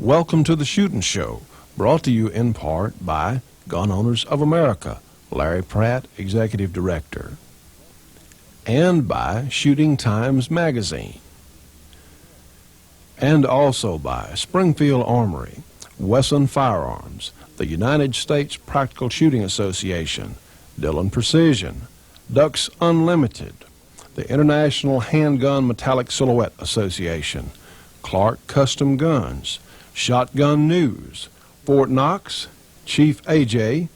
Welcome to the Shootin' Show, brought to you in part by Gun Owners of America, Larry Pratt, Executive Director, and by Shooting Times Magazine, and also by Springfield Armory, Wesson Firearms, the United States Practical Shooting Association, Dillon Precision, Ducks Unlimited, the International Handgun Metallic Silhouette Association, Clark Custom Guns, Shotgun News, Fort Knox, Chief AJ,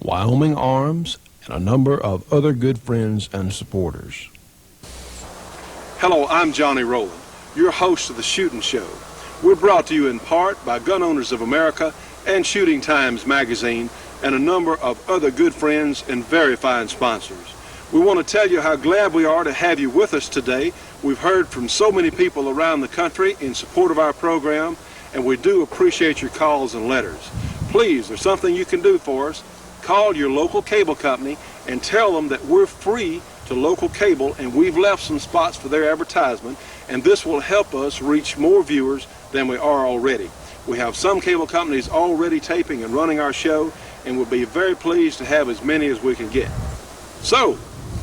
Wyoming Arms, and a number of other good friends and supporters. Hello, I'm Johnny Rowland, your host of the Shootin' Show. We're brought to you in part by Gun Owners of America and Shooting Times Magazine and a number of other good friends and very fine sponsors. We want to tell you how glad we are to have you with us today. We've heard from so many people around the country in support of our program, and we do appreciate your calls and letters. Please, there's something you can do for us. Call your local cable company and tell them that we're free to local cable and we've left some spots for their advertisement, and this will help us reach more viewers than we are already. We have some cable companies already taping and running our show, and we'll be very pleased to have as many as we can get. So,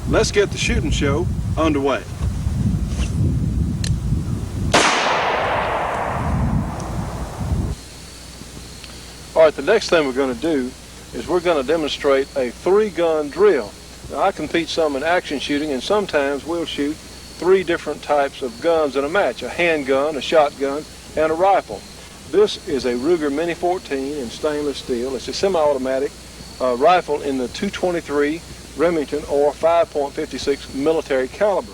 let's get the Shootin' Show underway. All right, the next thing we're going to do is we're going to demonstrate a three-gun drill. Now, I compete some in action shooting, and sometimes we'll shoot three different types of guns in a match: a handgun, a shotgun, and a rifle. This is a Ruger Mini 14 in stainless steel. It's a semi-automatic rifle in the .223 Remington or 5.56 military caliber.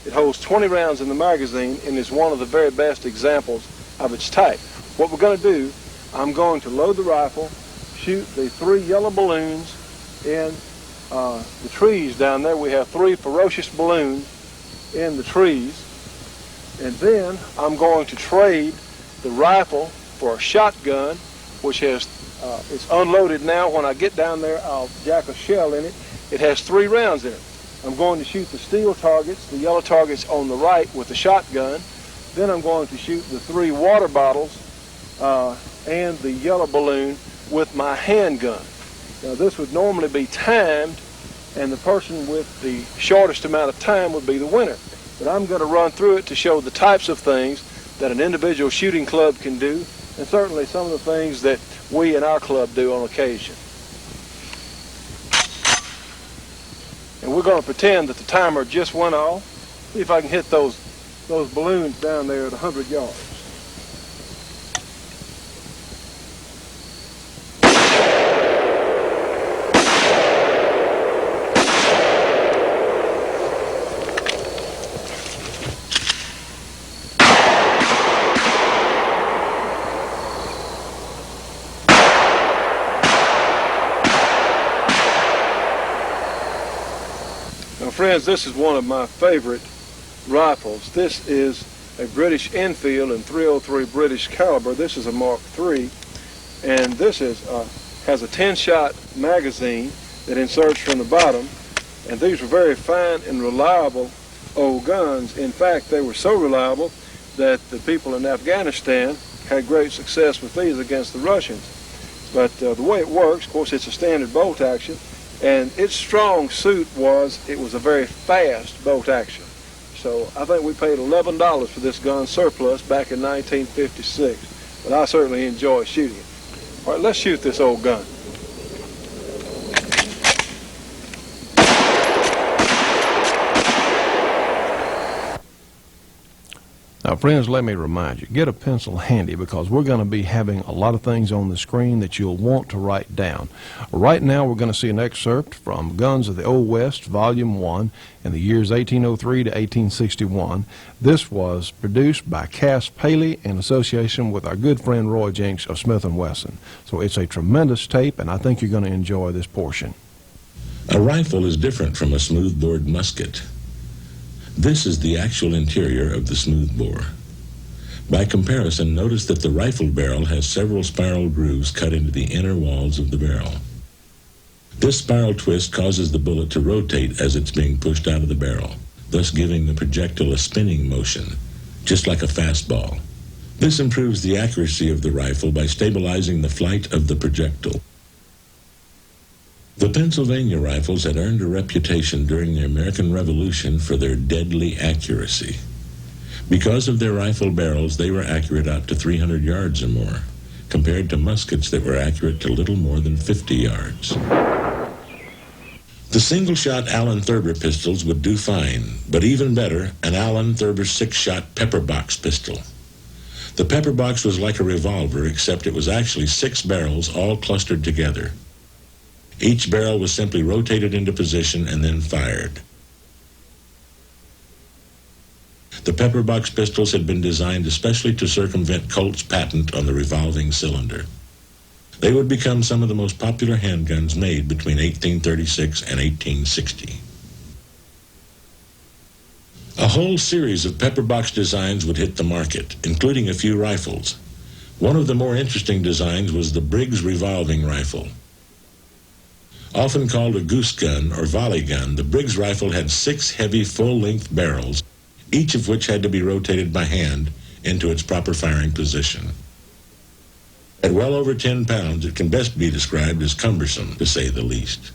It holds 20 rounds in the magazine and is one of the very best examples of its type. What we're going to do, I'm going to load the rifle, shoot the three yellow balloons in the trees down there. We have three ferocious balloons in the trees. And then I'm going to trade the rifle for a shotgun, which has, it's unloaded now. When I get down there, I'll jack a shell in it. It has 3 rounds in it. I'm going to shoot the steel targets, the yellow targets on the right with the shotgun. Then I'm going to shoot the 3 water bottles and the yellow balloon with my handgun. Now, this would normally be timed, and the person with the shortest amount of time would be the winner. But I'm going to run through it to show the types of things that an individual shooting club can do, and certainly some of the things that we in our club do on occasion. And we're going to pretend that the timer just went off. See if I can hit those balloons down there at 100 yards. Friends, this is one of my favorite rifles. This is a British Enfield in .303 British caliber. This is a Mark III, and this has a 10-shot magazine that inserts from the bottom, and these were very fine and reliable old guns. In fact, they were so reliable that the people in Afghanistan had great success with these against the Russians. But the way it works, of course, it's a standard bolt action. And its strong suit was it was a very fast bolt action. So I think we paid $11 for this gun surplus back in 1956. But I certainly enjoy shooting it. All right, let's shoot this old gun. Now, friends, let me remind you, get a pencil handy because we're going to be having a lot of things on the screen that you'll want to write down. Right now, we're going to see an excerpt from Guns of the Old West, Volume 1, in the years 1803 to 1861. This was produced by Cass Paley in association with our good friend Roy Jenks of Smith & Wesson. So it's a tremendous tape, and I think you're going to enjoy this portion. A rifle is different from a smoothbore musket. This is the actual interior of the smoothbore. By comparison, notice that the rifle barrel has several spiral grooves cut into the inner walls of the barrel. This spiral twist causes the bullet to rotate as it's being pushed out of the barrel, thus giving the projectile a spinning motion, just like a fastball. This improves the accuracy of the rifle by stabilizing the flight of the projectile. The Pennsylvania rifles had earned a reputation during the American Revolution for their deadly accuracy. Because of their rifle barrels, they were accurate out to 300 yards or more, compared to muskets that were accurate to little more than 50 yards. The single-shot Allen Thurber pistols would do fine, but even better, an Allen Thurber 6-shot pepper box pistol. The pepper box was like a revolver, except it was actually 6 barrels all clustered together. Each barrel was simply rotated into position and then fired. The pepper box pistols had been designed especially to circumvent Colt's patent on the revolving cylinder. They would become some of the most popular handguns made between 1836 and 1860. A whole series of pepper box designs would hit the market, including a few rifles. One of the more interesting designs was the Briggs revolving rifle. Often called a goose gun or volley gun, the Briggs rifle had 6 heavy full-length barrels, each of which had to be rotated by hand into its proper firing position. At well over 10 pounds, it can best be described as cumbersome, to say the least.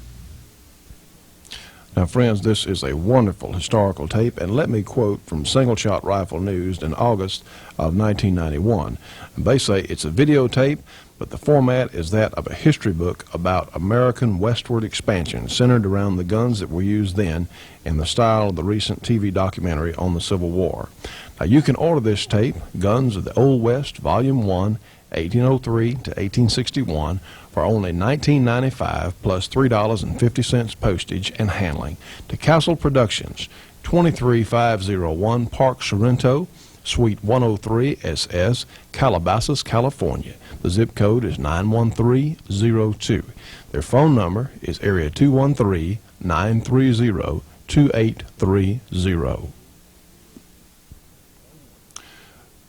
Now, friends, this is a wonderful historical tape, and let me quote from Single Shot Rifle News in August of 1991. And they say it's a videotape, but the format is that of a history book about American westward expansion, centered around the guns that were used then in the style of the recent TV documentary on the Civil War. Now, you can order this tape, Guns of the Old West, Volume 1, 1803 to 1861, for only $19.95 plus $3.50 postage and handling, to Castle Productions, 23501 Park Sorrento, Suite 103 SS, Calabasas, California. The zip code is 91302. Their phone number is area 213-930-2830.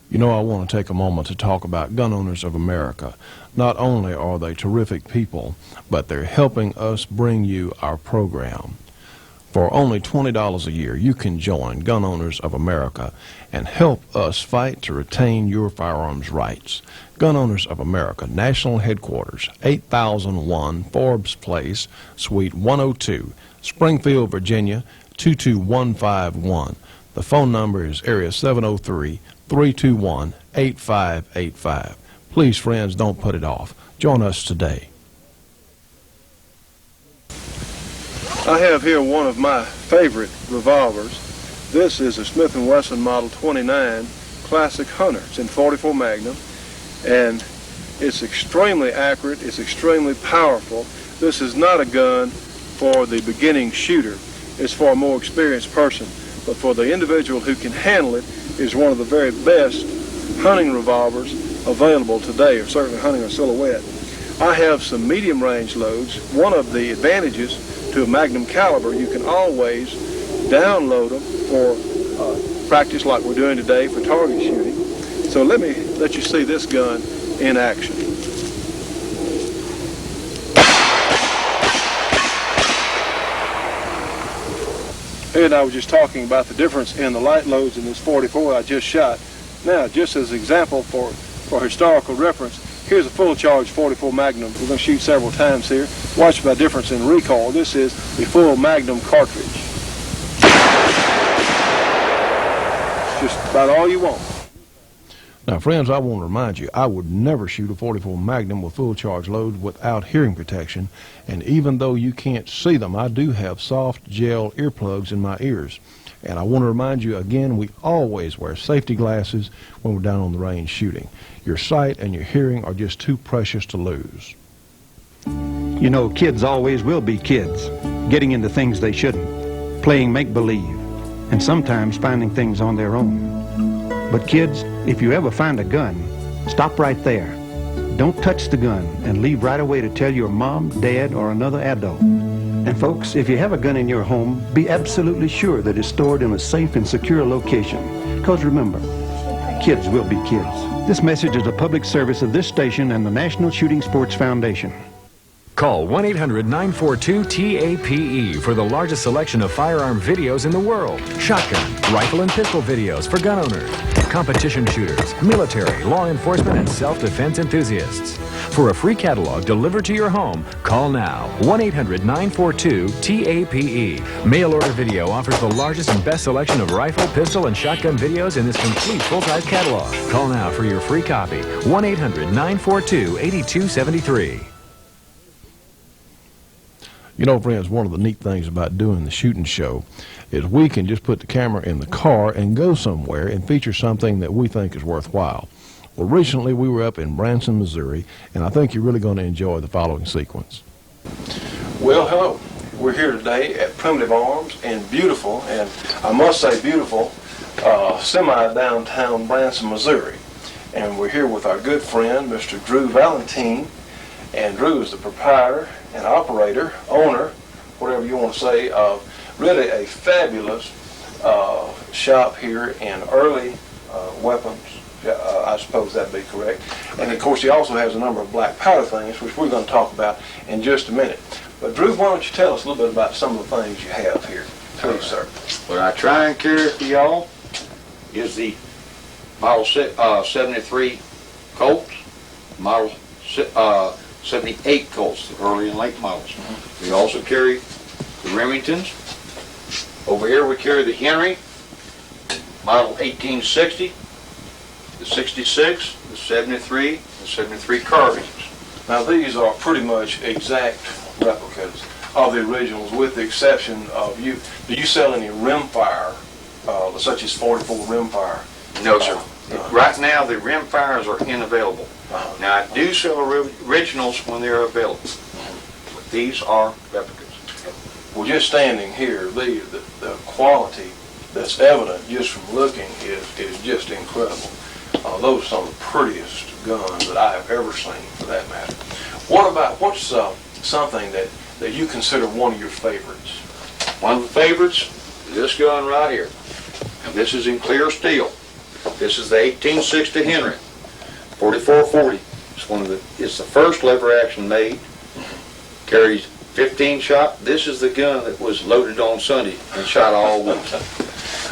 You know, I want to take a moment to talk about Gun Owners of America. Not only are they terrific people, but they're helping us bring you our program. For only $20 a year, you can join Gun Owners of America and help us fight to retain your firearms rights. Gun Owners of America, National Headquarters, 8001 Forbes Place, Suite 102, Springfield, Virginia, 22151. The phone number is area 703-321-8585. Please, friends, don't put it off. Join us today. I have here one of my favorite revolvers. This is a Smith & Wesson Model 29 Classic Hunter. It's in .44 Magnum, and it's extremely accurate. It's extremely powerful. This is not a gun for the beginning shooter. It's for a more experienced person. But for the individual who can handle it, is one of the very best hunting revolvers available today, or certainly hunting a silhouette. I have some medium range loads. One of the advantages to a Magnum caliber, you can always download them for practice like we're doing today for target shooting. So let me let you see this gun in action. And I was just talking about the difference in the light loads in this 44 I just shot. Now, just as an example for historical reference, here's a full charge 44 Magnum. We're going to shoot several times here. Watch the difference in recoil. This is the full Magnum cartridge. It's just about all you want. Now, friends, I want to remind you, I would never shoot a 44 Magnum with full charge load without hearing protection. And even though you can't see them, I do have soft gel earplugs in my ears. And I want to remind you again, we always wear safety glasses when we're down on the range shooting. Your sight and your hearing are just too precious to lose. You know, kids always will be kids, getting into things they shouldn't, playing make-believe, and sometimes finding things on their own. But kids, if you ever find a gun, stop right there. Don't touch the gun and leave right away to tell your mom, dad, or another adult. And folks, if you have a gun in your home, be absolutely sure that it's stored in a safe and secure location. Because remember, kids will be kids. This message is a public service of this station and the National Shooting Sports Foundation. Call 1-800-942-TAPE for the largest selection of firearm videos in the world. Shotgun, rifle, and pistol videos for gun owners, competition shooters, military, law enforcement, and self-defense enthusiasts. For a free catalog delivered to your home, call now. 1-800-942-TAPE. Mail order video offers the largest and best selection of rifle, pistol, and shotgun videos in this complete full-size catalog. Call now for your free copy. 1-800-942-8273. You know, friends, one of the neat things about doing the shooting show is we can just put the camera in the car and go somewhere and feature something that we think is worthwhile. Well, recently we were up in Branson, Missouri, and I think you're really going to enjoy the following sequence. Well, hello. We're here today at Primitive Arms in beautiful, and I must say beautiful, semi-downtown Branson, Missouri. And we're here with our good friend, Mr. Drew Valentine. And Drew is the proprietor and operator, owner, whatever you want to say, of really a fabulous shop here in early weapons. I suppose that'd be correct. And of course, he also has a number of black powder things, which we're going to talk about in just a minute. But Drew, why don't you tell us a little bit about some of the things you have here, please, sir? What I try and carry for y'all is the Model 73 Colts, Model 78 Colts, the early and late models. We also carry the Remingtons. Over here we carry the Henry, Model 1860, the 66, the 73, the 73 carbines. Now these are pretty much exact replicas of the originals, with the exception of you. Do you sell any rimfire, such as 44 rimfire? No, sir. Right now the rimfires are unavailable. Now I do sell originals when they're available. But these are replicas. Well, just standing here, the quality that's evident just from looking is just incredible. Those are some of the prettiest guns that I have ever seen, for that matter. What's something that you consider one of your favorites? One of the favorites is this gun right here. And this is in clear steel. This is the 1860 Henry, 4440. It's the first lever action made. Carries 15 shot. This is the gun that was loaded on Sunday and shot all week.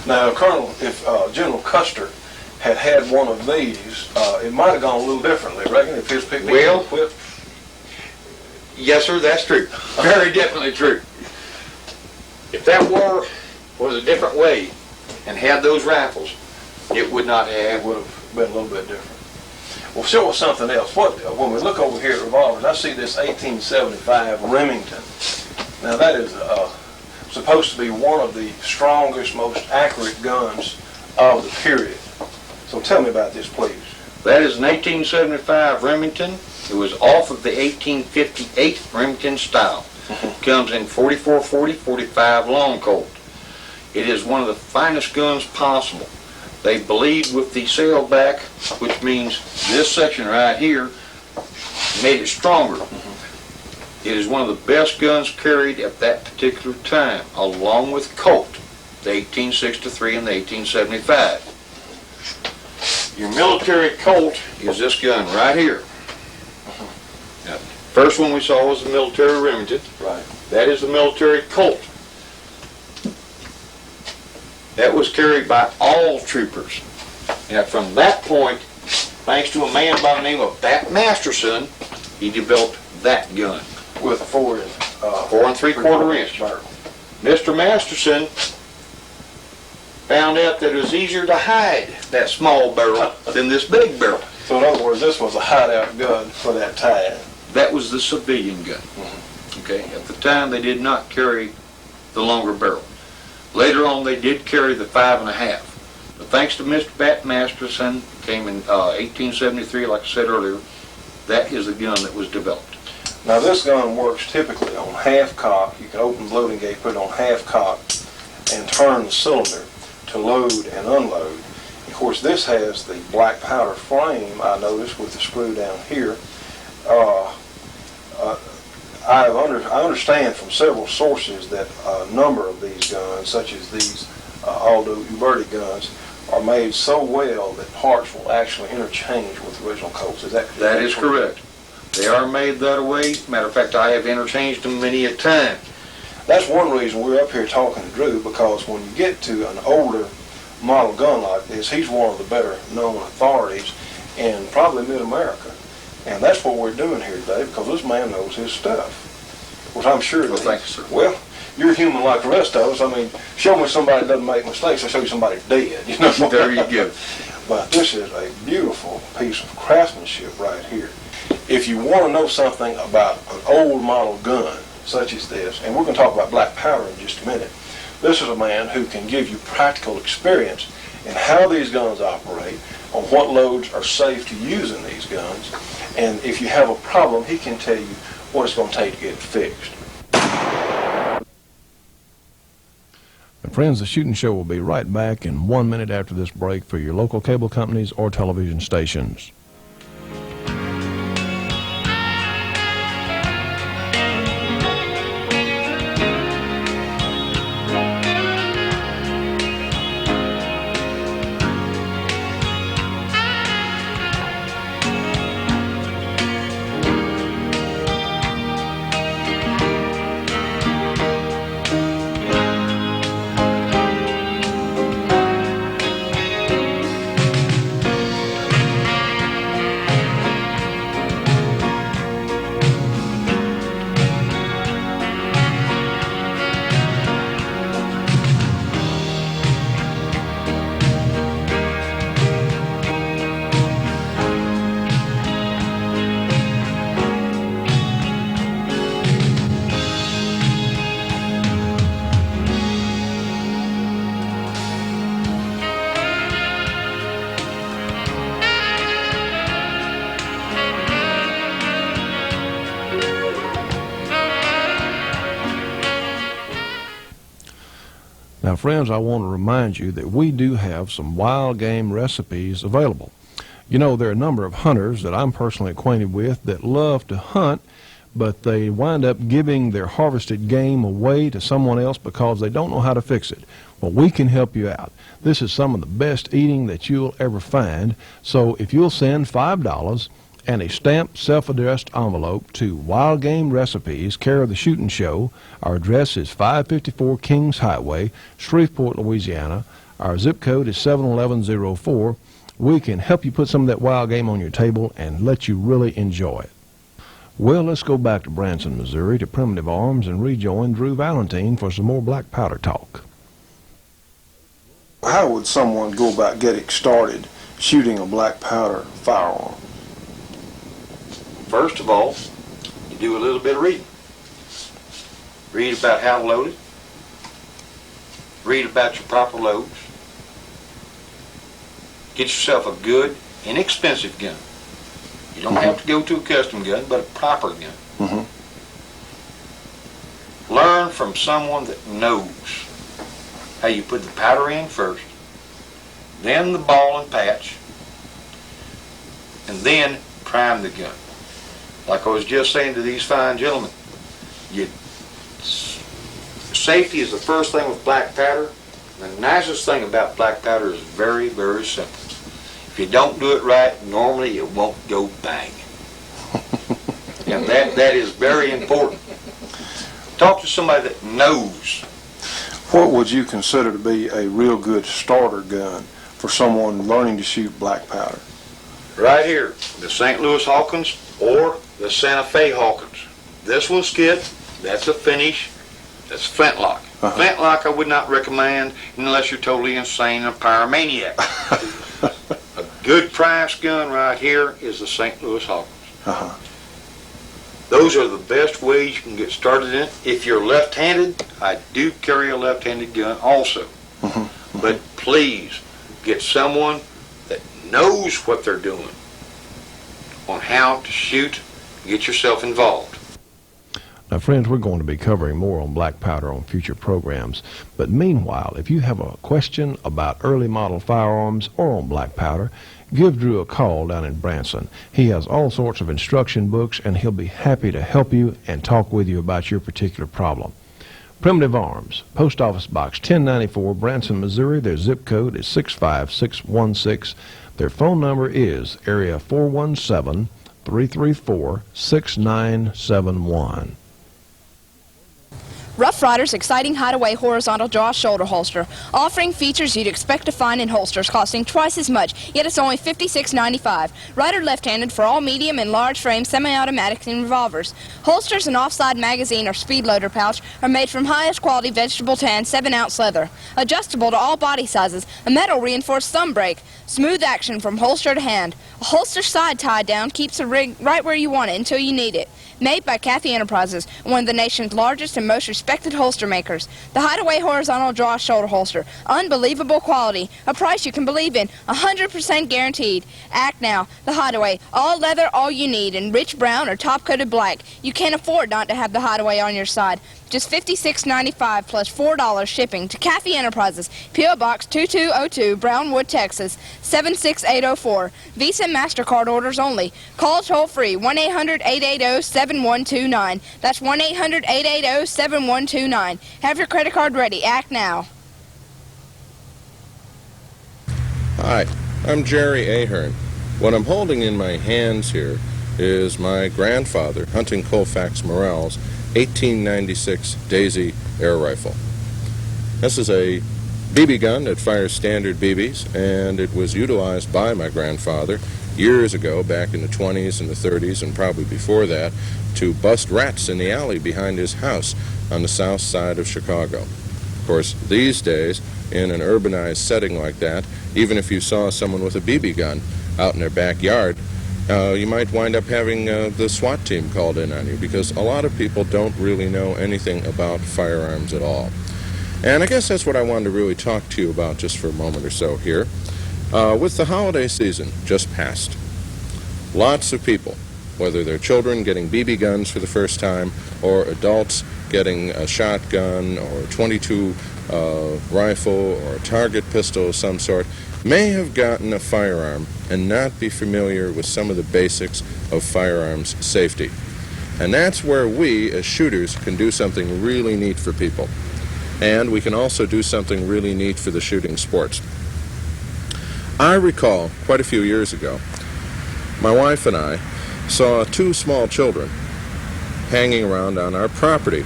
Now, Colonel, if General Custer had one of these, it might have gone a little differently, reckon, if his pick Well, yes, sir, that's true. Very definitely true. If that war was a different way and had those rifles, it would not have. It would have been a little bit different. Well, show us something else. When we look over here at revolvers, I see this 1875 Remington. Now that is supposed to be one of the strongest, most accurate guns of the period. So tell me about this, please. That is an 1875 Remington. It was off of the 1858 Remington style. Comes in 4440, 45 long Colt. It is one of the finest guns possible. They bleed with the sailback, which means this section right here made it stronger. It is one of the best guns carried at that particular time, along with Colt, the 1863 and the 1875. Your military Colt is this gun right here. Now, first one we saw was the military Remington. Right. That is the military Colt. That was carried by all troopers. And from that point, thanks to a man by the name of Bat Masterson, he developed that gun. With 4 3/4 inch. Mr. Masterson found out that it was easier to hide that small barrel than this big barrel. So in other words, this was a hideout gun for that time. That was the civilian gun. Okay, at the time they did not carry the longer barrel. Later on they did carry the 5.5. But thanks to Mr. Bat Masterson, came in 1873, like I said earlier, that is the gun that was developed. Now this gun works typically on half cock. You can open the loading gate, put it on half cock, and turn the cylinder to load and unload. Of course, this has the black powder frame, I noticed, with the screw down here. I understand from several sources that a number of these guns, such as these Aldo Uberti guns, are made so well that parts will actually interchange with original Colts. Is that correct? That is correct. They are made that way. Matter of fact, I have interchanged them many a time. That's one reason we're up here talking to Drew, because when you get to an older model gun like this, he's one of the better known authorities in probably mid-America. And that's what we're doing here today, because this man knows his stuff. Which I'm sure that thank you, sir. Well, you're human like the rest of us. I mean, show me somebody that doesn't make mistakes, I'll show you somebody dead. You know? There you go. But this is a beautiful piece of craftsmanship right here. If you want to know something about an old model gun, such as this, and we're going to talk about black powder in just a minute, this is a man who can give you practical experience in how these guns operate, on what loads are safe to use in these guns, and if you have a problem, he can tell you what it's going to take to get it fixed. And friends, the Shooting Show will be right back in 1 minute after this break for your local cable companies or television stations. Now, friends, I want to remind you that we do have some wild game recipes available. You know, there are a number of hunters that I'm personally acquainted with that love to hunt, but they wind up giving their harvested game away to someone else because they don't know how to fix it. Well, we can help you out. This is some of the best eating that you'll ever find. So if you'll send $5 and a stamped self-addressed envelope to Wild Game Recipes, care of the Shooting Show. Our address is 554 Kings Highway, Shreveport, Louisiana. Our zip code is 71104. We can help you put some of that wild game on your table and let you really enjoy it. Well, let's go back to Branson, Missouri, to Primitive Arms and rejoin Drew Valentine for some more black powder talk. How would someone go about getting started shooting a black powder firearm? First of all, you do a little bit of reading. Read about how to load it. Read about your proper loads. Get yourself a good, inexpensive gun. You don't have to go to a custom gun, but a proper gun. Learn from someone that knows how you put the powder in first, then the ball and patch, and then prime the gun. Like I was just saying to these fine gentlemen, safety is the first thing with black powder. The nicest thing about black powder is very, very simple. If you don't do it right, normally it won't go bang. And that is very important. Talk to somebody that knows. What would you consider to be a real good starter gun for someone learning to shoot black powder? Right here, the St. Louis Hawkins or the Santa Fe Hawkins. This one's kit, that's a finish, that's flintlock. Flintlock I would not recommend unless you're totally insane and a pyromaniac. A good price gun right here is the St. Louis Hawkins. Those are the best ways you can get started in. If you're left-handed, I do carry a left-handed gun also. But please get someone that knows what they're doing on how to shoot. Get yourself involved. Now, friends, we're going to be covering more on black powder on future programs. But meanwhile, if you have a question about early model firearms or on black powder, give Drew a call down in Branson. He has all sorts of instruction books, and he'll be happy to help you and talk with you about your particular problem. Primitive Arms, Post Office Box 1094, Branson, Missouri. Their zip code is 65616. Their phone number is area 417 334-6971. Rough Rider's exciting hideaway horizontal draw shoulder holster, offering features you'd expect to find in holsters costing twice as much, yet it's only $56.95. Rider left-handed for all medium and large frame semi-automatics and revolvers. Holsters and offside magazine or speed loader pouch are made from highest quality vegetable tan 7-ounce leather. Adjustable to all body sizes, a metal reinforced thumb brake, smooth action from holster to hand. A holster side tie down keeps the rig right where you want it until you need it. Made by Cathy Enterprises, one of the nation's largest and most respected holster makers. The Hideaway Horizontal Draw Shoulder Holster. Unbelievable quality. A price you can believe in. 100% guaranteed. Act now. The Hideaway. All leather, all you need in rich brown or top-coated black. You can't afford not to have the Hideaway on your side. Just $56.95 plus $4 shipping to Cathy Enterprises, P.O. Box 2202, Brownwood, Texas, 76804. Visa and MasterCard orders only. Call toll-free 1-800-880-7129. That's 1-800-880-7129. Have your credit card ready. Act now. Hi, I'm Jerry Ahern. What I'm holding in my hands here is my grandfather, Hunting Colfax Morrell's 1896 Daisy air rifle. This is a BB gun that fires standard BBs, and it was utilized by my grandfather years ago, back in the 20s and the 30s, and probably before that, to bust rats in the alley behind his house on the south side of Chicago. Of course, these days, in an urbanized setting like that, even if you saw someone with a BB gun out in their backyard, you might wind up having the SWAT team called in on you, because a lot of people don't really know anything about firearms at all. And I guess that's what I wanted to really talk to you about just for a moment or so here. With the holiday season just passed, lots of people, whether they're children getting BB guns for the first time, or adults getting a shotgun or a .22 rifle or a target pistol of some sort, may have gotten a firearm and not be familiar with some of the basics of firearms safety. And that's where we, as shooters, can do something really neat for people. And we can also do something really neat for the shooting sports. I recall, quite a few years ago, my wife and I saw two small children hanging around on our property.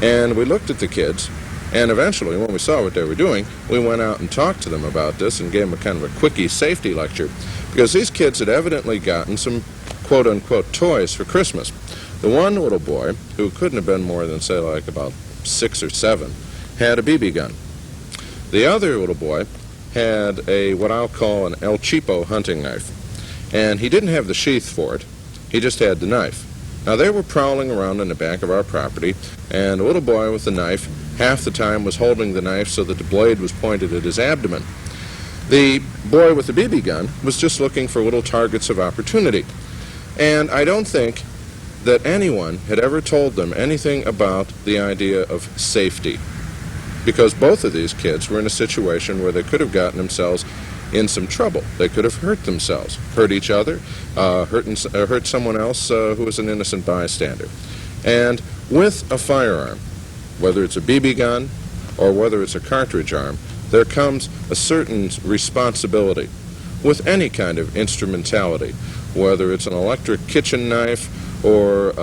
And we looked at the kids, and eventually, when we saw what they were doing, we went out and talked to them about this and gave them a kind of a quickie safety lecture, because these kids had evidently gotten some quote-unquote toys for Christmas. The one little boy, who couldn't have been more than, say, like about 6 or 7, had a BB gun. The other little boy had a, what I'll call an El Cheapo hunting knife. And he didn't have the sheath for it, he just had the knife. Now, they were prowling around in the back of our property, and the little boy with the knife half the time was holding the knife so that the blade was pointed at his abdomen. The boy with the BB gun was just looking for little targets of opportunity. And I don't think that anyone had ever told them anything about the idea of safety, because both of these kids were in a situation where they could have gotten themselves in some trouble. They could have hurt themselves, hurt each other, hurt someone else who was an innocent bystander. And with a firearm, whether it's a BB gun or whether it's a cartridge arm, there comes a certain responsibility with any kind of instrumentality, whether it's an electric kitchen knife or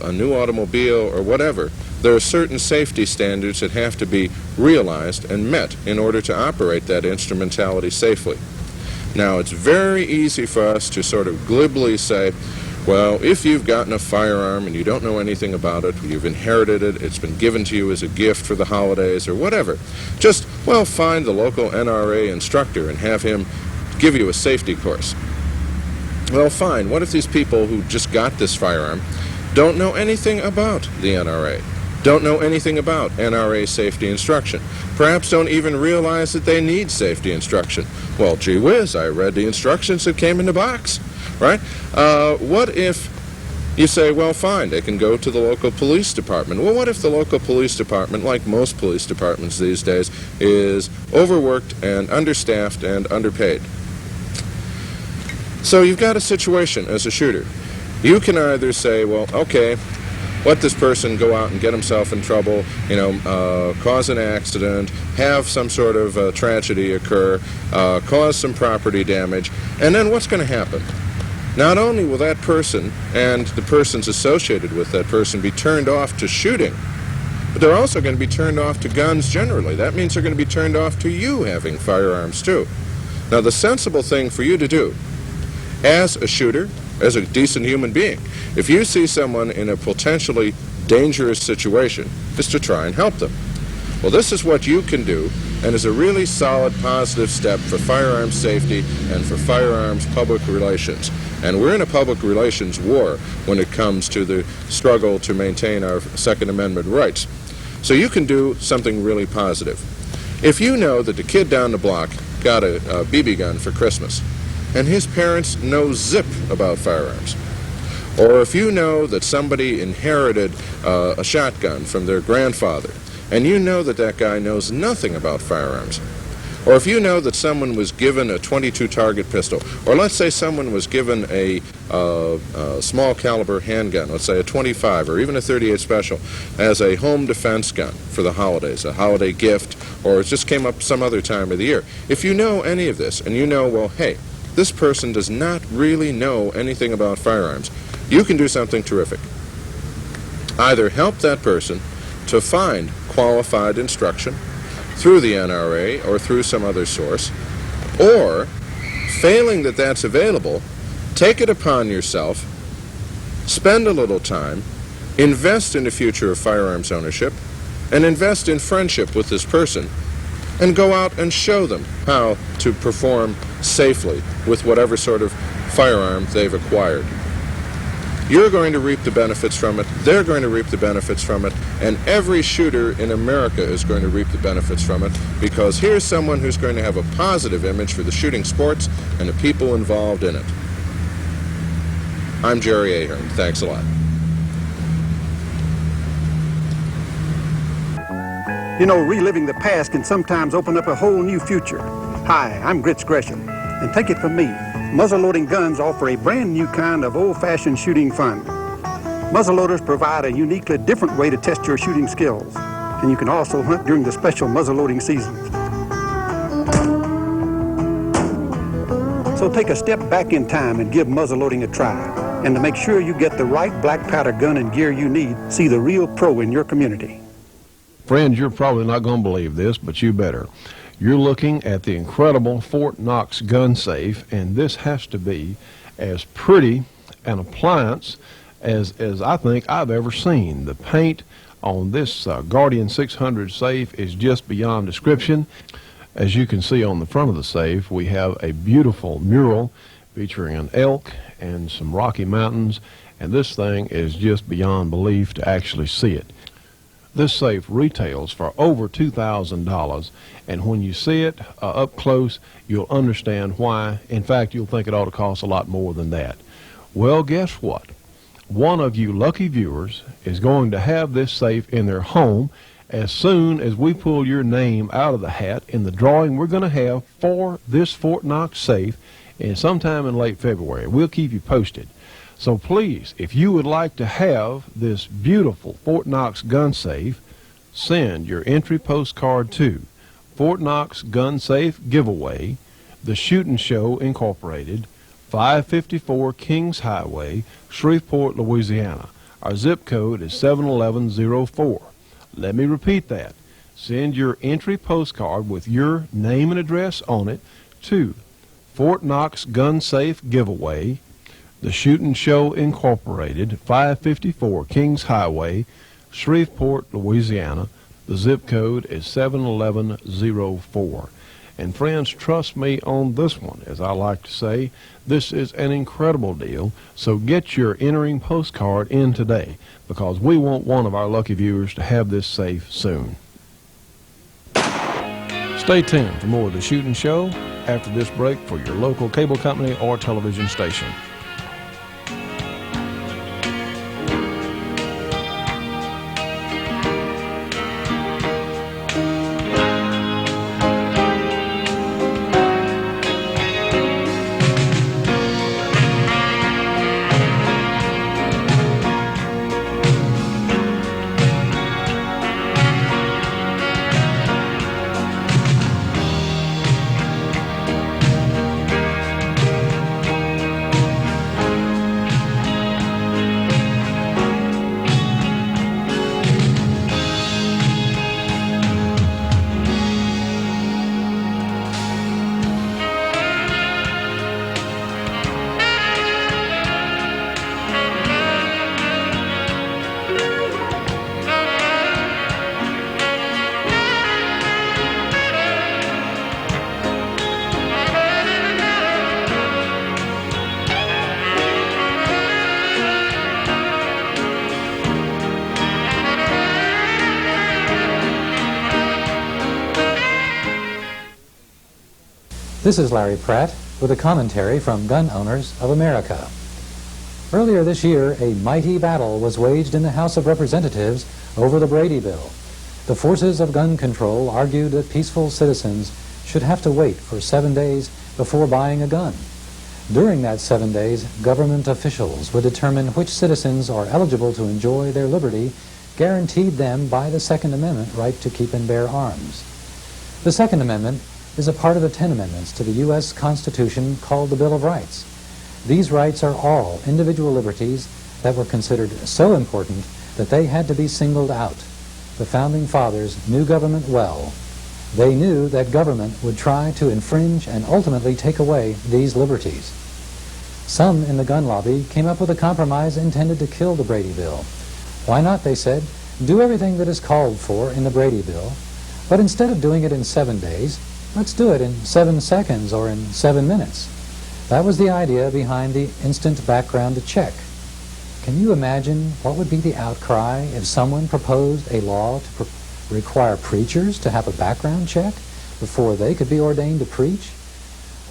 a new automobile or whatever. There are certain safety standards that have to be realized and met in order to operate that instrumentality safely. Now, it's very easy for us to sort of glibly say, well, if you've gotten a firearm and you don't know anything about it, you've inherited it, it's been given to you as a gift for the holidays or whatever, just, well, find the local NRA instructor and have him give you a safety course. Well, fine. What if these people who just got this firearm don't know anything about the NRA? Don't know anything about NRA safety instruction. Perhaps don't even realize that they need safety instruction. Well, gee whiz, I read the instructions that came in the box, right? What if you say, well, fine, they can go to the local police department. Well, what if the local police department, like most police departments these days, is overworked and understaffed and underpaid? So you've got a situation as a shooter. You can either say, well, okay, let this person go out and get himself in trouble, cause an accident, have some sort of tragedy occur, cause some property damage, and then what's going to happen? not only will that person and the persons associated with that person be turned off to shooting, but they're also going to be turned off to guns generally. That means they're going to be turned off to you having firearms too. Now, the sensible thing for you to do as a shooter, as a decent human being, if you see someone in a potentially dangerous situation, is to try and help them. Well, this is what you can do, and is a really solid positive step for firearms safety and for firearms public relations. And we're in a public relations war when it comes to the struggle to maintain our Second Amendment rights. So you can do something really positive. If you know that the kid down the block got a BB gun for Christmas, and his parents know zip about firearms, or if you know that somebody inherited a shotgun from their grandfather, and you know that that guy knows nothing about firearms, or if you know that someone was given a .22 target pistol, or let's say someone was given a small caliber handgun, let's say a .25 or even a .38 special, as a home defense gun for the holidays, a holiday gift, or it just came up some other time of the year. If you know any of this, and you know, well, hey, this person does not really know anything about firearms, you can do something terrific. Either help that person to find qualified instruction through the NRA or through some other source, or, failing that that's available, take it upon yourself, spend a little time, invest in the future of firearms ownership, and invest in friendship with this person, and go out and show them how to perform safely with whatever sort of firearm they've acquired. You're going to reap the benefits from it, they're going to reap the benefits from it, and every shooter in America is going to reap the benefits from it, because here's someone who's going to have a positive image for the shooting sports and the people involved in it. I'm Jerry Ahern. Thanks a lot. You know, reliving the past can sometimes open up a whole new future. Hi, I'm Grits Gresham, and take it from me, muzzle-loading guns offer a brand new kind of old-fashioned shooting fun. Muzzleloaders provide a uniquely different way to test your shooting skills, and you can also hunt during the special muzzle-loading seasons. So take a step back in time and give muzzle-loading a try. And to make sure you get the right black powder gun and gear you need, see the real pro in your community. Friends, you're probably not going to believe this, but you better. You're looking at the incredible Fort Knox gun safe, and this has to be as pretty an appliance as I think I've ever seen. The paint on this Guardian 600 safe is just beyond description. As you can see on the front of the safe, we have a beautiful mural featuring an elk and some Rocky Mountains, and this thing is just beyond belief to actually see it. This safe retails for over $2,000, and when you see it up close, you'll understand why. In fact, you'll think it ought to cost a lot more than that. Well, guess what? One of you lucky viewers is going to have this safe in their home as soon as we pull your name out of the hat in the drawing we're going to have for this Fort Knox safe sometime in late February. We'll keep you posted. So please, if you would like to have this beautiful Fort Knox gun safe, send your entry postcard to Fort Knox Gun Safe Giveaway, The Shootin' Show Incorporated, 554 Kings Highway, Shreveport, Louisiana. Our zip code is 71104. Let me repeat that. Send your entry postcard with your name and address on it to Fort Knox Gun Safe Giveaway, The Shootin' Show Incorporated, 554 Kings Highway, Shreveport, Louisiana. The zip code is 71104. And friends, trust me on this one. As I like to say, this is an incredible deal. So get your entering postcard in today, because we want one of our lucky viewers to have this safe soon. Stay tuned for more of The Shootin' Show after this break for your local cable company or television station. This is Larry Pratt with a commentary from Gun Owners of America. Earlier this year, a mighty battle was waged in the House of Representatives over the Brady Bill. The forces of gun control argued that peaceful citizens should have to wait for 7 days before buying a gun. During that 7 days, government officials would determine which citizens are eligible to enjoy their liberty guaranteed them by the Second Amendment right to keep and bear arms. The Second Amendment is a part of the 10 amendments to the U.S. Constitution called the Bill of Rights. These rights are all individual liberties that were considered so important that they had to be singled out. The Founding Fathers knew government well. They knew that government would try to infringe and ultimately take away these liberties. Some in the gun lobby came up with a compromise intended to kill the Brady Bill. Why not, they said, do everything that is called for in the Brady Bill, but instead of doing it in 7 days, let's do it in 7 seconds or in 7 minutes. That was the idea behind the instant background check. Can you imagine what would be the outcry if someone proposed a law to require preachers to have a background check before they could be ordained to preach?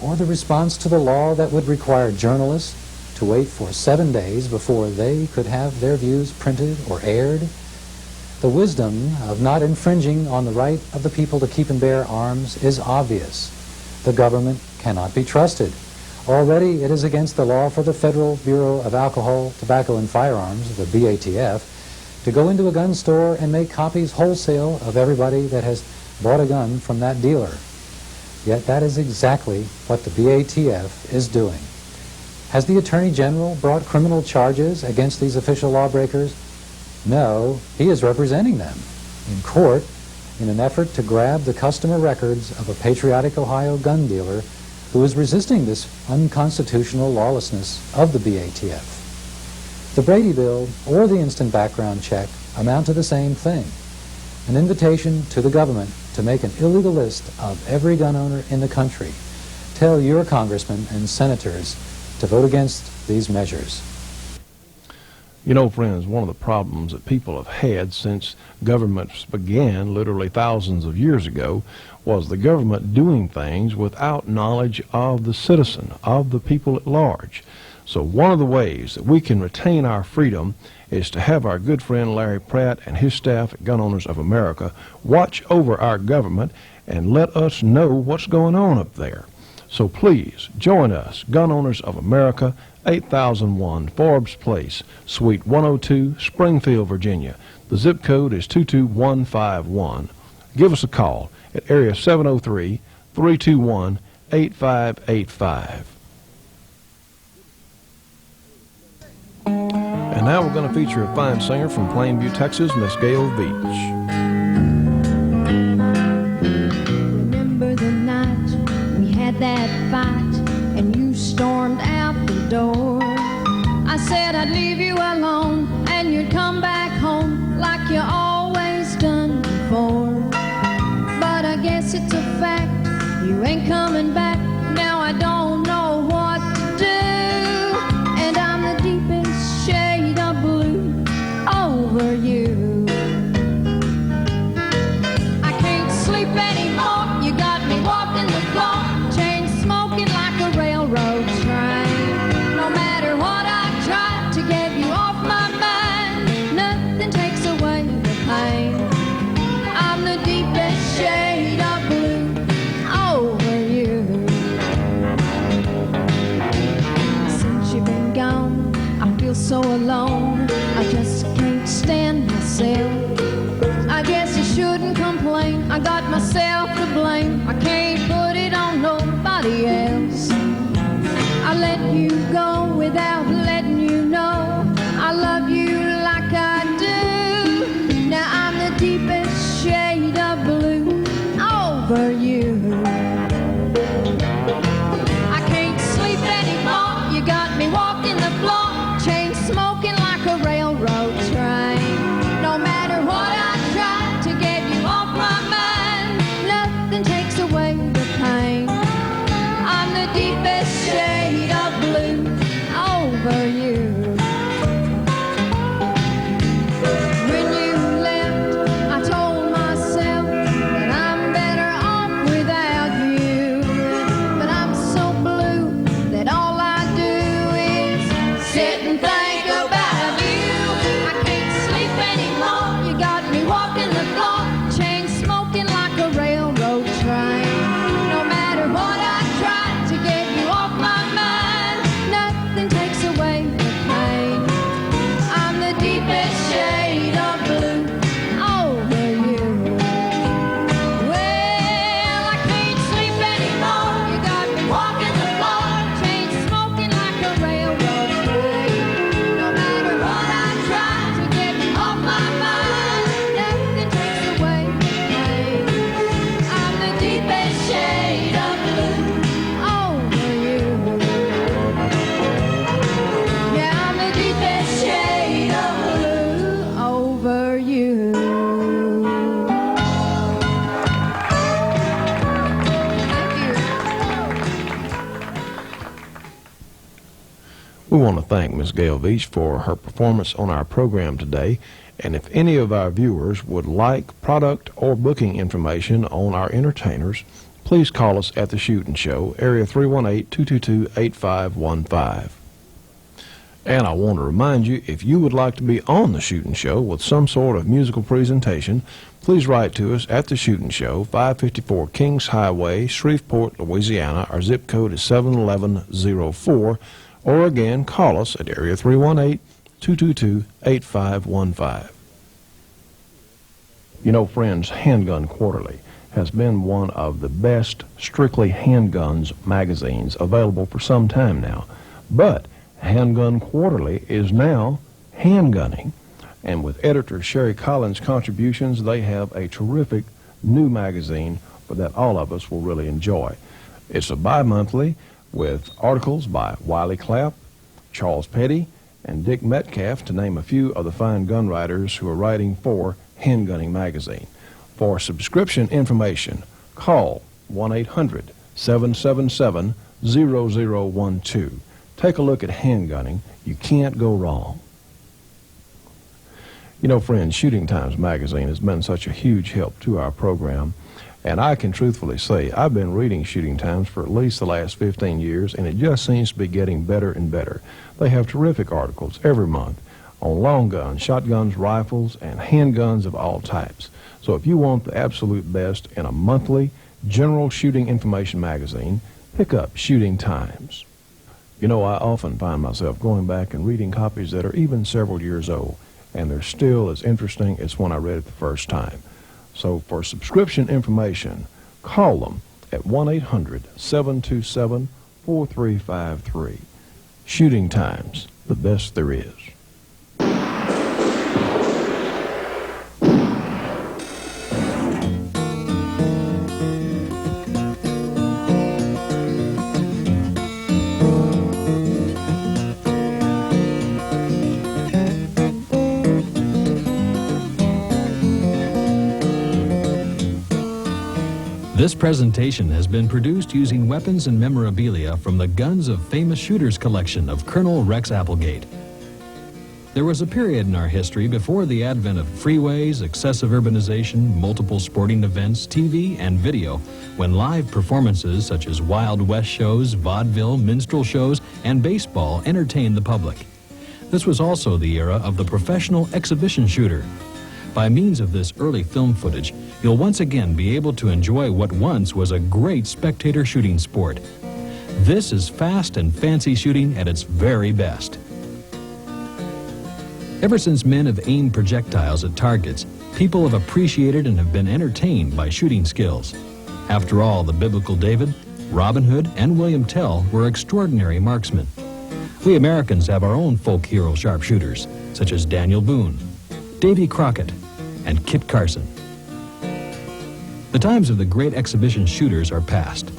Or the response to the law that would require journalists to wait for 7 days before they could have their views printed or aired? The wisdom of not infringing on the right of the people to keep and bear arms is obvious. The government cannot be trusted. Already it is against the law for the Federal Bureau of Alcohol, Tobacco, and Firearms, the BATF, to go into a gun store and make copies wholesale of everybody that has bought a gun from that dealer. Yet that is exactly what the BATF is doing. Has the Attorney General brought criminal charges against these official lawbreakers? No, he is representing them in court in an effort to grab the customer records of a patriotic Ohio gun dealer who is resisting this unconstitutional lawlessness of the BATF. The Brady Bill or the instant background check amount to the same thing, an invitation to the government to make an illegal list of every gun owner in the country. Tell your congressmen and senators to vote against these measures. You know, friends, one of the problems that people have had since governments began literally thousands of years ago was the government doing things without knowledge of the citizen, of the people at large. So one of the ways that we can retain our freedom is to have our good friend Larry Pratt and his staff at Gun Owners of America watch over our government and let us know what's going on up there. So please join us, Gun Owners of America, 8001 Forbes Place, Suite 102, Springfield, Virginia. The zip code is 22151. Give us a call at area 703-321-8585. And now we're going to feature a fine singer from Plainview, Texas, Miss Gail Beach. Remember the night we had that fight and you stormed out the door. I said I'd leave you alone and you'd come back home like you always done before. But I guess it's a fact, you ain't coming back. Now I don't know what to do, and I'm the deepest shade of blue over you. I can't sleep anymore, you got me walking the floor, chain smoking like a railroad train. No matter what I try to get you off my mind, nothing takes away the pain. I'm the deepest shade of blue over you. Since you've been gone, I feel so alone. I just can't stand myself. I guess I shouldn't complain, I got myself to blame. I can't put it on nobody else. I let you go without letting you know I love you like I do. Now I'm the deepest shade of blue over you. I can't sleep anymore, you got me walking the floor, chain smoking like a railroad train. No matter what I try to get you off my mind, want to thank Ms. Gail Veach for her performance on our program today. And if any of our viewers would like product or booking information on our entertainers, please call us at the Shootin' Show, area 318-222-8515. And I want to remind you, if you would like to be on the Shootin' Show with some sort of musical presentation, please write to us at the Shootin' Show, 554 Kings Highway, Shreveport, Louisiana. Our zip code is 71104. Or again, call us at area 318-222-8515. You know, friends, Handgun Quarterly has been one of the best strictly handguns magazines available for some time now. But Handgun Quarterly is now handgunning. And with editor Sherry Collins' contributions, they have a terrific new magazine that all of us will really enjoy. It's a bi-monthly with articles by Wiley Clapp, Charles Petty, and Dick Metcalf, to name a few of the fine gun writers who are writing for Handgunning Magazine. For subscription information, call 1-800-777-0012. Take a look at handgunning. You can't go wrong. You know, friends, Shooting Times magazine has been such a huge help to our program, and I can truthfully say I've been reading Shooting Times for at least the last 15 years, and it just seems to be getting better and better. They have terrific articles every month on long guns, shotguns, rifles, and handguns of all types. So if you want the absolute best in a monthly general shooting information magazine, pick up Shooting Times. You know, I often find myself going back and reading copies that are even several years old, and they're still as interesting as when I read it the first time. So for subscription information, call them at 1-800-727-4353. Shooting Times, the best there is. This presentation has been produced using weapons and memorabilia from the Guns of Famous Shooters collection of Colonel Rex Applegate. There was a period in our history before the advent of freeways, excessive urbanization, multiple sporting events, TV, and video, when live performances such as Wild West shows, vaudeville, minstrel shows, and baseball entertained the public. This was also the era of the professional exhibition shooter. By means of this early film footage, you'll once again be able to enjoy what once was a great spectator shooting sport. This is fast and fancy shooting at its very best. Ever since men have aimed projectiles at targets, people have appreciated and have been entertained by shooting skills. After all, the biblical David, Robin Hood, and William Tell were extraordinary marksmen. We Americans have our own folk hero sharpshooters, such as Daniel Boone, Davy Crockett, and Kit Carson. The times of the great exhibition shooters are past.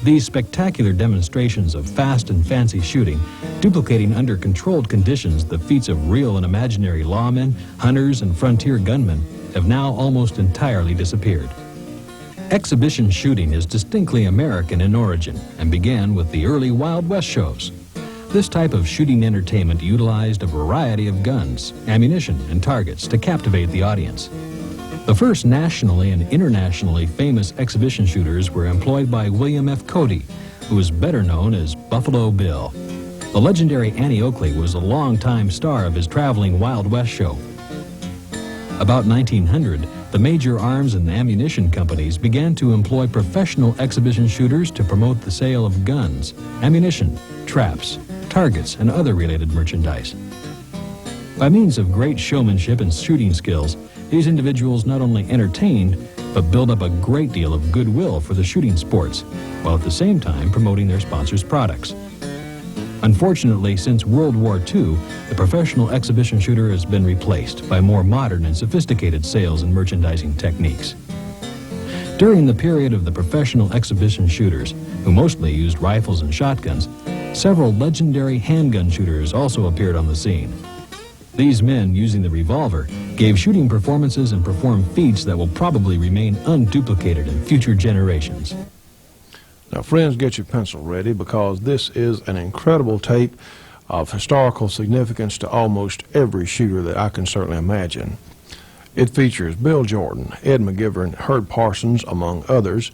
These spectacular demonstrations of fast and fancy shooting, duplicating under controlled conditions the feats of real and imaginary lawmen, hunters, and frontier gunmen, have now almost entirely disappeared. Exhibition shooting is distinctly American in origin and began with the early Wild West shows. This type of shooting entertainment utilized a variety of guns, ammunition, and targets to captivate the audience. The first nationally and internationally famous exhibition shooters were employed by William F. Cody, who is better known as Buffalo Bill. The legendary Annie Oakley was a longtime star of his traveling Wild West show. About 1900, the major arms and ammunition companies began to employ professional exhibition shooters to promote the sale of guns, ammunition, traps, targets, and other related merchandise. By means of great showmanship and shooting skills, these individuals not only entertained, but built up a great deal of goodwill for the shooting sports, while at the same time promoting their sponsors' products. Unfortunately, since World War II, the professional exhibition shooter has been replaced by more modern and sophisticated sales and merchandising techniques. During the period of the professional exhibition shooters, who mostly used rifles and shotguns, several legendary handgun shooters also appeared on the scene. These men, using the revolver, gave shooting performances and performed feats that will probably remain unduplicated in future generations. Now, friends, get your pencil ready, because this is an incredible tape of historical significance to almost every shooter that I can certainly imagine. It features Bill Jordan, Ed McGivern, Herb Parsons, among others,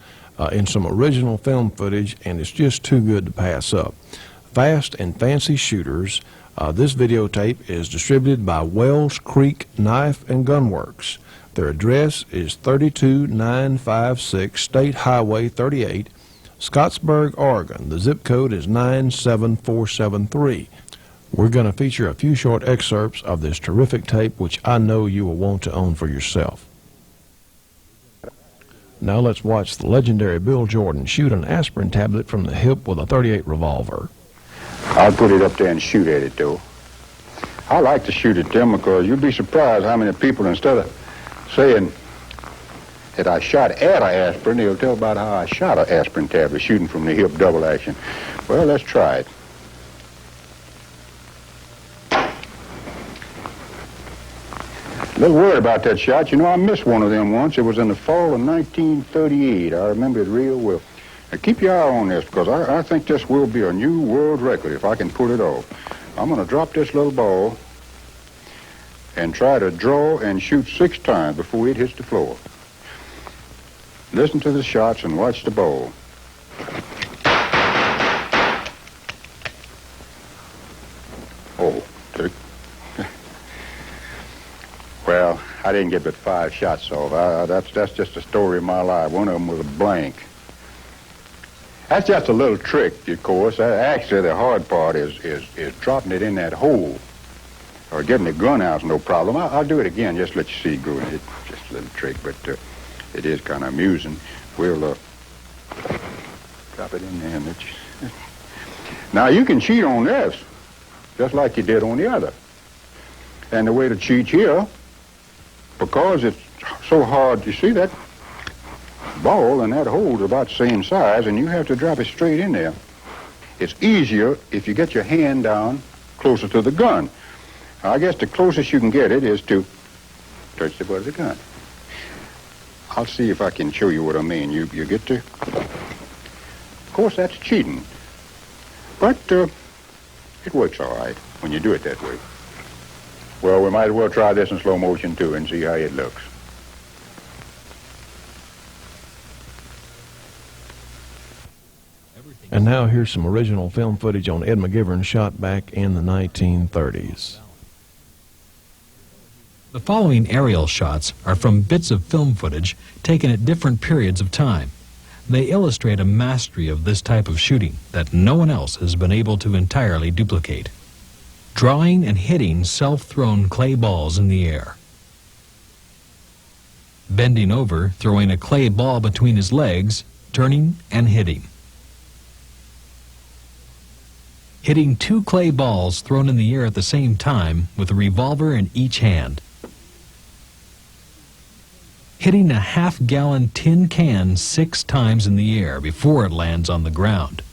in some original film footage, and it's just too good to pass up. Fast and Fancy Shooters. This videotape is distributed by Wells Creek Knife and Gun Works. Their address is 32956 State Highway 38, Scottsburg, Oregon. The zip code is 97473. We're going to feature a few short excerpts of this terrific tape, which I know you will want to own for yourself. Now let's watch the legendary Bill Jordan shoot an aspirin tablet from the hip with a .38 revolver. I'll put it up there and shoot at it, though. I like to shoot at them because you'd be surprised how many people, instead of saying that I shot at an aspirin, they'll tell about how I shot an aspirin tablet, shooting from the hip double action. Well, let's try it. A little worried about that shot. You know, I missed one of them once. It was in the fall of 1938. I remember it real well. Now, keep your eye on this, because I think this will be a new world record if I can pull it off. I'm going to drop this little ball and try to draw and shoot 6 times before it hits the floor. Listen to the shots and watch the ball. Oh, well, I didn't get but 5 shots off. That's just a story of my life. One of them was a blank. That's just a little trick, of course. Actually, the hard part is dropping it in that hole. Or getting the gun out is no problem. I'll do it again, just let you see, Gru. It's just a little trick, but it is kind of amusing. We'll drop it in there and let you... Now, you can cheat on this, just like you did on the other. And the way to cheat here, because it's so hard, you see that ball and that hole is about the same size, and you have to drop it straight in there. It's easier if you get your hand down closer to the gun. I guess the closest you can get it is to touch the butt of the gun. I'll see if I can show you what I mean. You get to... Of course, that's cheating. But it works all right when you do it that way. Well, we might as well try this in slow motion, too, and see how it looks. And now here's some original film footage on Ed McGivern shot back in the 1930s. The following aerial shots are from bits of film footage taken at different periods of time. They illustrate a mastery of this type of shooting that no one else has been able to entirely duplicate. Drawing and hitting self-thrown clay balls in the air. Bending over, throwing a clay ball between his legs, turning and hitting. Hitting 2 clay balls thrown in the air at the same time with a revolver in each hand. Hitting a half-gallon tin can 6 times in the air before it lands on the ground.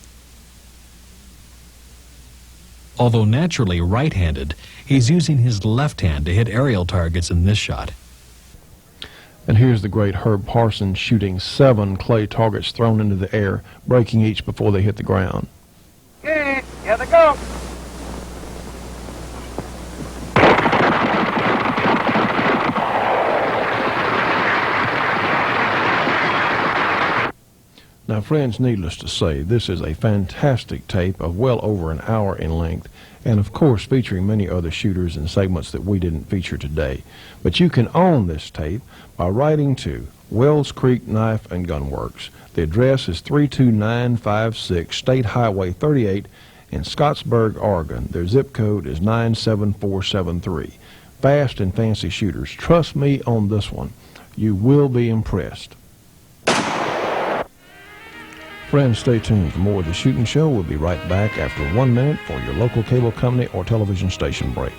Although naturally right-handed, he's using his left hand to hit aerial targets in this shot. And here's the great Herb Parsons shooting 7 clay targets thrown into the air, breaking each before they hit the ground. Get it! Here they go! Now, friends, needless to say, this is a fantastic tape of well over an hour in length, and of course featuring many other shooters and segments that we didn't feature today. But you can own this tape by writing to Wells Creek Knife and Gun Works. The address is 32956 State Highway 38 in Scottsburg, Oregon. Their zip code is 97473. Fast and Fancy Shooters. Trust me on this one. You will be impressed. Friends, stay tuned for more of The Shootin' Show. We'll be right back after 1 minute for your local cable company or television station break.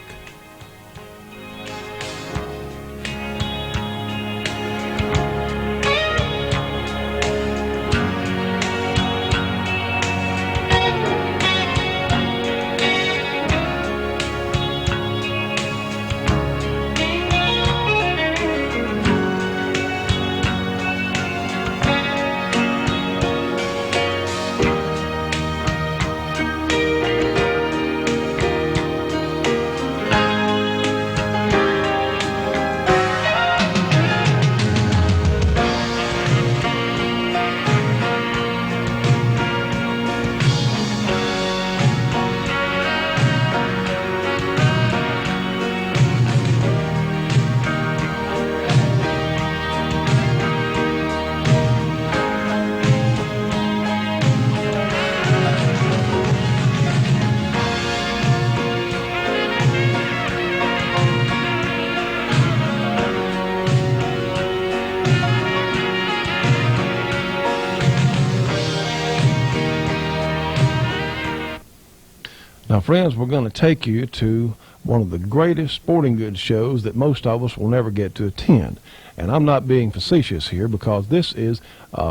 friends, we're going to take you to one of the greatest sporting goods shows that most of us will never get to attend. And I'm not being facetious here, because this is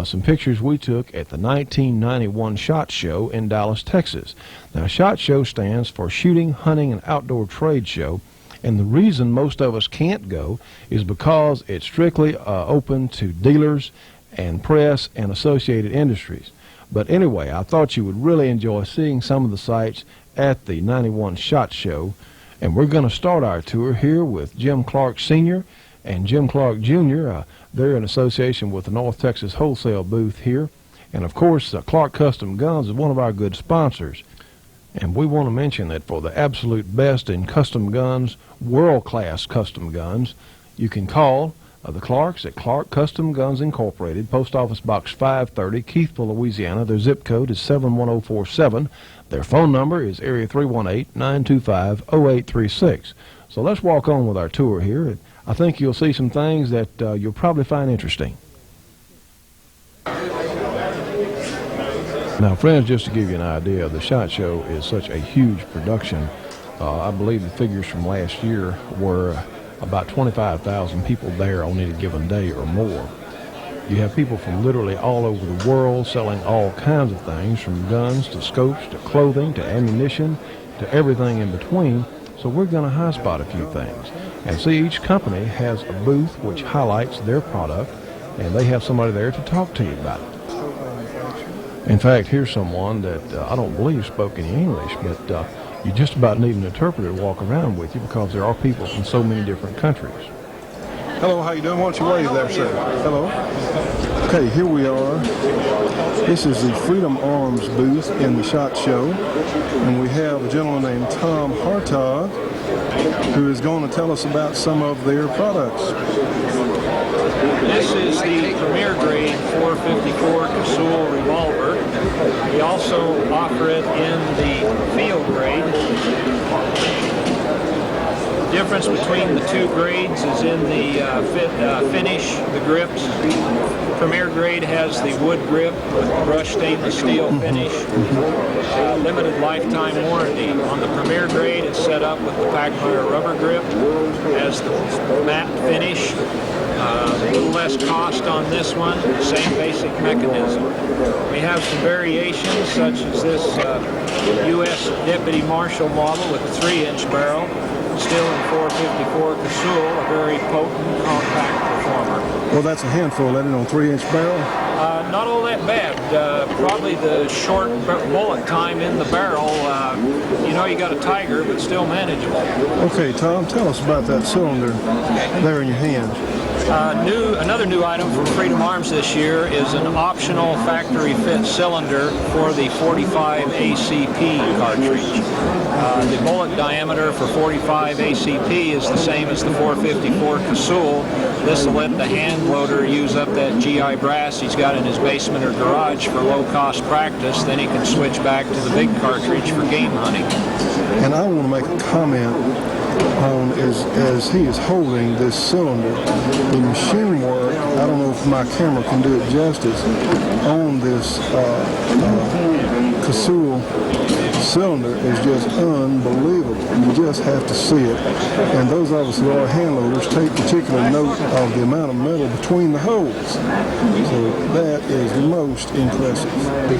some pictures we took at the 1991 SHOT Show in Dallas, Texas. Now, SHOT Show stands for Shooting, Hunting, and Outdoor Trade Show. And the reason most of us can't go is because it's strictly open to dealers and press and associated industries. But anyway, I thought you would really enjoy seeing some of the sights at the 91 SHOT Show. And we're going to start our tour here with Jim Clark Sr. and Jim Clark Jr. They're in association with the North Texas Wholesale booth here. And of course, Clark Custom Guns is one of our good sponsors. And we want to mention that for the absolute best in custom guns, world-class custom guns, you can call the Clarks at Clark Custom Guns Incorporated, Post Office Box 530, Keithville, Louisiana. Their zip code is 71047. Their phone number is area 318-925-0836. So let's walk on with our tour here. I think you'll see some things that you'll probably find interesting. Now, friends, just to give you an idea, the SHOT Show is such a huge production. I believe the figures from last year were about 25,000 people there on any given day or more. You have people from literally all over the world selling all kinds of things, from guns to scopes to clothing to ammunition to everything in between. So we're going to high spot a few things. And see, each company has a booth which highlights their product, and they have somebody there to talk to you about it. In fact, here's someone that I don't believe spoke any English, but you just about need an interpreter to walk around with you, because there are people from so many different countries. Hello, how you doing? Why don't you wave there, sir? Hello. Okay, here we are. This is the Freedom Arms booth in the SHOT Show, and we have a gentleman named Tom Hartog, who is going to tell us about some of their products. This is the Premier Grade 454 Casull revolver. We also offer it in the Field Grade. The difference between the two grades is in the finish, the grips. Premier Grade has the wood grip with the brushed stainless steel finish. Limited lifetime warranty. On the Premier Grade, it's set up with the Pachmeyer rubber grip, has the matte finish. A little less cost on this one, same basic mechanism. We have some variations, such as this U.S. Deputy Marshal model with a 3-inch barrel, still in 454 Casull, a very potent, compact performer. Well, that's a handful, isn't it, on 3-inch barrel? Not all that bad. Probably the short bullet time in the barrel. You know, you got a Tiger, but still manageable. Okay, Tom, tell us about that cylinder there in your hand. Another new item from Freedom Arms this year is an optional factory fit cylinder for the 45 ACP cartridge. The bullet diameter for 45 ACP is the same as the 454 Casull. This will let the hand loader use up that GI brass he's got in his basement or garage for low-cost practice. Then he can switch back to the big cartridge for game hunting. And I want to make a comment on, as he is holding this cylinder, the machine work, I don't know if my camera can do it justice, on this Casull cylinder is just unbelievable. You just have to see it. And those of us who are hand loaders take particular note of the amount of metal between the holes. So that is most impressive.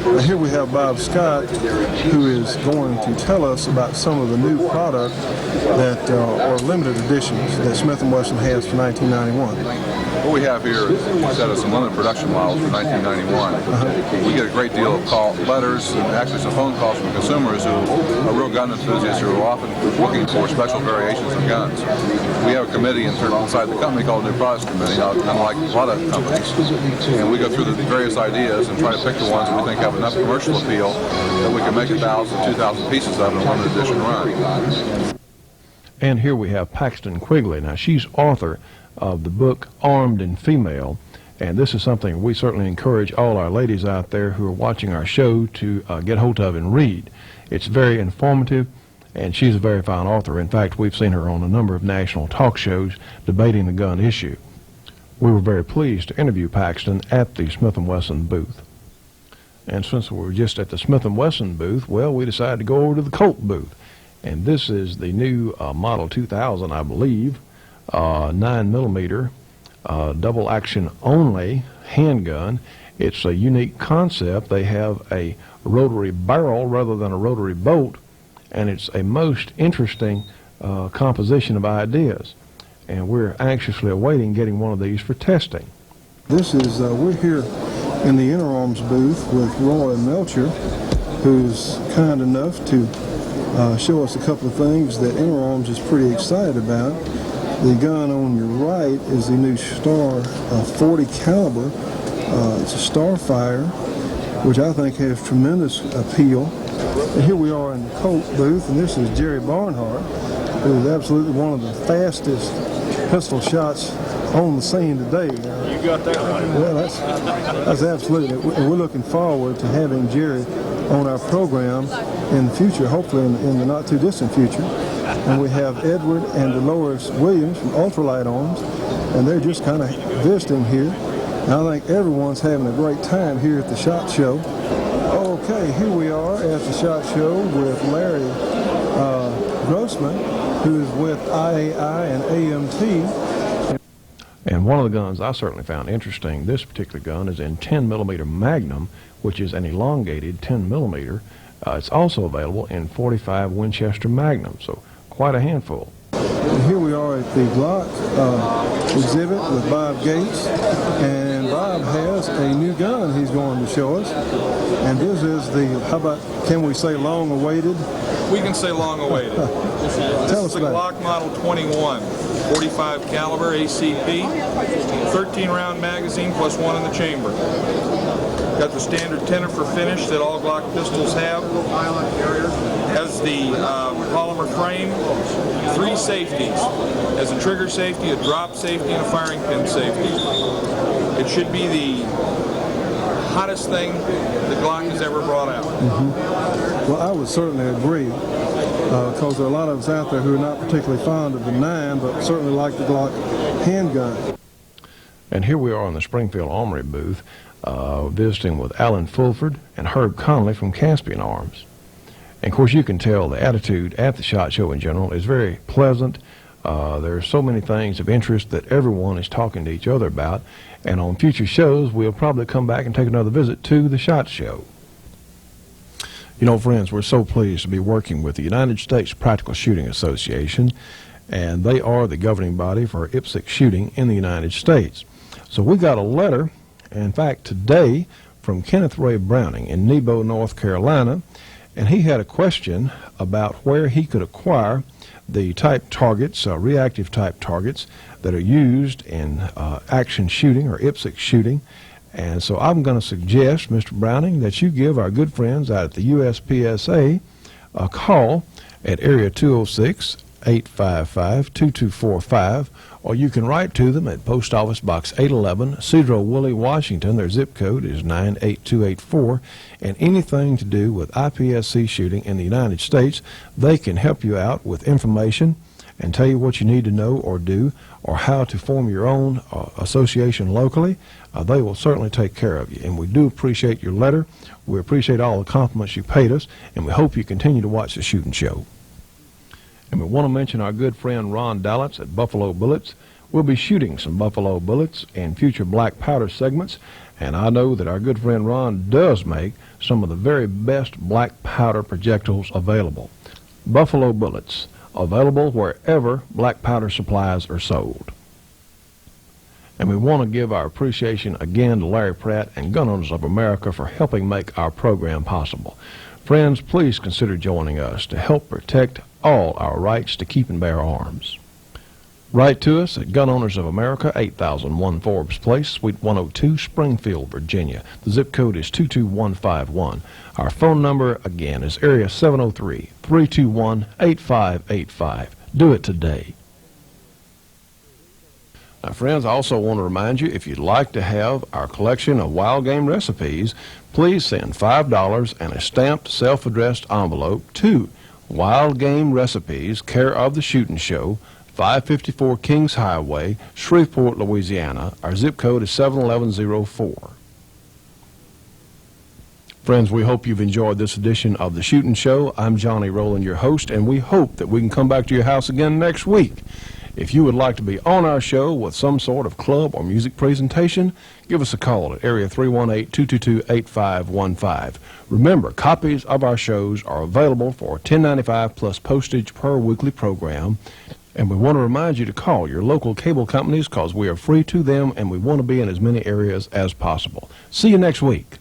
Now here we have Bob Scott, who is going to tell us about some of the new product that are limited editions that Smith & Wesson has for 1991. What we have here is a set of some limited production models for 1991. We get a great deal of letters and actually some phone calls from consumers who are real gun enthusiasts who are often looking for special variations of guns. We have a committee inside the company called New Products Committee, unlike a lot of companies. And we go through the various ideas and try to pick the ones that we think have enough commercial appeal that we can make 1,000, 2,000 pieces of in a limited edition run. And here we have Paxton Quigley. Now, she's author of the book Armed and Female, and this is something we certainly encourage all our ladies out there who are watching our show to get hold of and read. It's very informative, and she's a very fine author. In fact, we've seen her on a number of national talk shows debating the gun issue. We were very pleased to interview Paxton at the Smith & Wesson booth. And since we were just at the Smith & Wesson booth, well, we decided to go over to the Colt booth. And this is the new Model 2000, I believe, 9mm double action only handgun. It's a unique concept. They have a rotary barrel rather than a rotary bolt, and it's a most interesting composition of ideas. And we're anxiously awaiting getting one of these for testing. This is, we're here in the Inner Arms booth with Roy Melcher, who's kind enough to show us a couple of things that Inner Arms is pretty excited about. The gun on your right is the new Star 40 caliber. It's a Starfire, which I think has tremendous appeal. And here we are in the Colt booth, and this is Jerry Barnhart, who is absolutely one of the fastest pistol shots on the scene today. You got that right. Well, that's absolutely. And we're looking forward to having Jerry on our program in the future, hopefully in the not too distant future. And we have Edward and Dolores Williams from Ultralight Arms, and they're just kind of visiting here. And I think everyone's having a great time here at the SHOT Show. Okay, here we are at the SHOT Show with Larry Grossman, who is with IAI and AMT. And one of the guns I certainly found interesting, this particular gun is in 10mm Magnum, which is an elongated 10mm. It's also available in 45 Winchester Magnum, so quite a handful. And here we are at the Glock exhibit with Bob Gates, and Bob has a new gun he's going to show us. And this is the, how about, can we say long-awaited? We can say long-awaited. This is the Glock Model 21, 45 caliber ACP, 13-round magazine plus one in the chamber. Got the standard tenor for finish that all Glock pistols have. Has the polymer frame, 3 safeties. Has a trigger safety, a drop safety, and a firing pin safety. It should be the hottest thing that Glock has ever brought out. Well, I would certainly agree, because there are a lot of us out there who are not particularly fond of the 9, but certainly like the Glock handgun. And here we are in the Springfield Armory booth, visiting with Alan Fulford and Herb Connolly from Caspian Arms. And of course you can tell the attitude at the SHOT Show in general is very pleasant. There are so many things of interest that everyone is talking to each other about, and on future shows we'll probably come back and take another visit to the SHOT Show. You know, friends, we're so pleased to be working with the United States Practical Shooting Association, and they are the governing body for IPSC shooting in the United States. So we got a letter, in fact today, from Kenneth Ray Browning in Nebo, North Carolina, and he had a question about where he could acquire the type targets, reactive type targets that are used in action shooting or IPSC shooting. And so I'm going to suggest, Mr. Browning, that you give our good friends out at the USPSA a call at area 206-855-2245, or you can write to them at Post Office Box 811, Cedro-Woolley, Washington. Their zip code is 98284, and anything to do with IPSC shooting in the United States, they can help you out with information and tell you what you need to know or do, or how to form your own association locally. They will certainly take care of you, and we do appreciate your letter. We appreciate all the compliments you paid us, and we hope you continue to watch the Shooting Show. And we want to mention our good friend Ron Dallitz at Buffalo Bullets. We'll be shooting some Buffalo Bullets in future black powder segments, and I know that our good friend Ron does make some of the very best black powder projectiles available. Buffalo Bullets, available wherever black powder supplies are sold. And we want to give our appreciation again to Larry Pratt and Gun Owners of America for helping make our program possible. Friends, please consider joining us to help protect all our rights to keep and bear arms. Write to us at Gun Owners of America, 8001 Forbes Place, Suite 102, Springfield, Virginia. The zip code is 22151. Our phone number, again, is area 703-321-8585. Do it today. Now, friends, I also want to remind you, if you'd like to have our collection of wild game recipes, please send $5 and a stamped self-addressed envelope to Wild Game Recipes, care of the Shooting Show, 554 Kings Highway, Shreveport, Louisiana. Our zip code is 71104. Friends, we hope you've enjoyed this edition of The Shootin' Show. I'm Johnny Rowland, your host, and we hope that we can come back to your house again next week. If you would like to be on our show with some sort of club or music presentation, give us a call at area 318-222-8515. Remember, copies of our shows are available for $10.95 plus postage per weekly program. And we want to remind you to call your local cable companies because we are free to them and we want to be in as many areas as possible. See you next week.